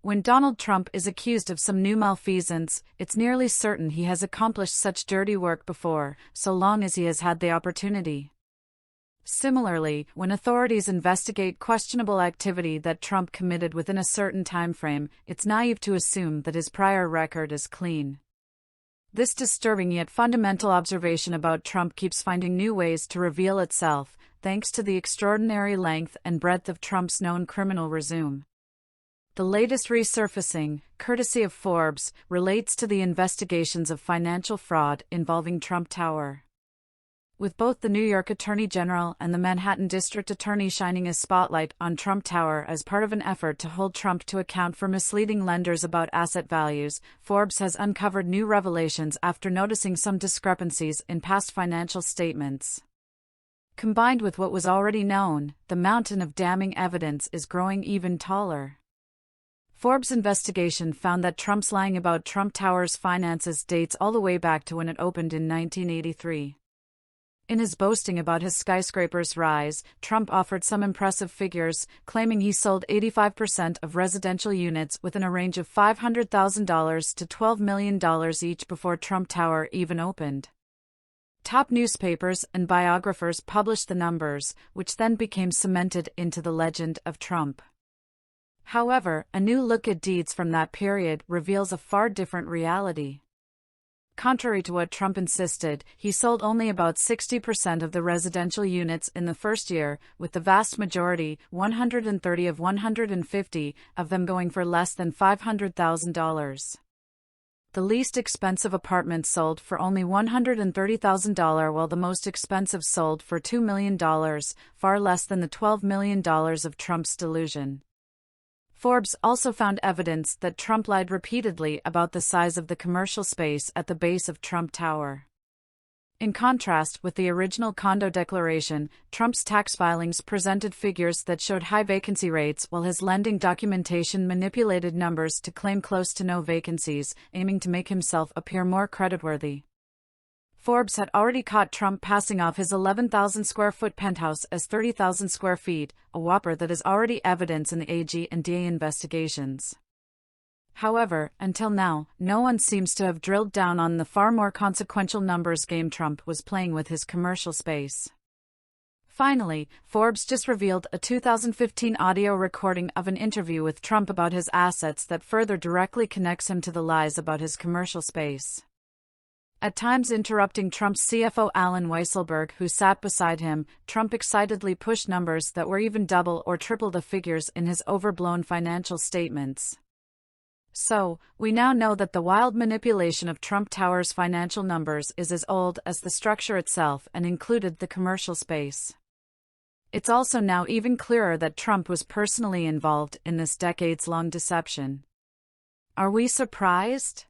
When Donald Trump is accused of some new malfeasance, it's nearly certain he has accomplished such dirty work before, so long as he has had the opportunity. Similarly, when authorities investigate questionable activity that Trump committed within a certain timeframe, it's naive to assume that his prior record is clean. This disturbing yet fundamental observation about Trump keeps finding new ways to reveal itself, thanks to the extraordinary length and breadth of Trump's known criminal resume. The latest resurfacing, courtesy of Forbes, relates to the investigations of financial fraud involving Trump Tower. With both the New York Attorney General and the Manhattan District Attorney shining a spotlight on Trump Tower as part of an effort to hold Trump to account for misleading lenders about asset values, Forbes has uncovered new revelations after noticing some discrepancies in past financial statements. Combined with what was already known, the mountain of damning evidence is growing even taller. Forbes' investigation found that Trump's lying about Trump Tower's finances dates all the way back to when it opened in 1983. In his boasting about his skyscraper's rise, Trump offered some impressive figures, claiming he sold 85% of residential units within a range of $500,000 to $12 million each before Trump Tower even opened. Top newspapers and biographers published the numbers, which then became cemented into the legend of Trump. However, a new look at deeds from that period reveals a far different reality. Contrary to what Trump insisted, he sold only about 60% of the residential units in the first year, with the vast majority, 130 of 150, of them going for less than $500,000. The least expensive apartment sold for only $130,000, while the most expensive sold for $2 million, far less than the $12 million of Trump's delusion. Forbes also found evidence that Trump lied repeatedly about the size of the commercial space at the base of Trump Tower. In contrast with the original condo declaration, Trump's tax filings presented figures that showed high vacancy rates, while his lending documentation manipulated numbers to claim close to no vacancies, aiming to make himself appear more creditworthy. Forbes had already caught Trump passing off his 11,000 square foot penthouse as 30,000 square feet, a whopper that is already evidence in the AG and DA investigations. However, until now, no one seems to have drilled down on the far more consequential numbers game Trump was playing with his commercial space. Finally, Forbes just revealed a 2015 audio recording of an interview with Trump about his assets that further directly connects him to the lies about his commercial space. At times interrupting Trump's CFO Alan Weisselberg, who sat beside him, Trump excitedly pushed numbers that were even double or triple the figures in his overblown financial statements. So, we now know that the wild manipulation of Trump Tower's financial numbers is as old as the structure itself and included the commercial space. It's also now even clearer that Trump was personally involved in this decades-long deception. Are we surprised?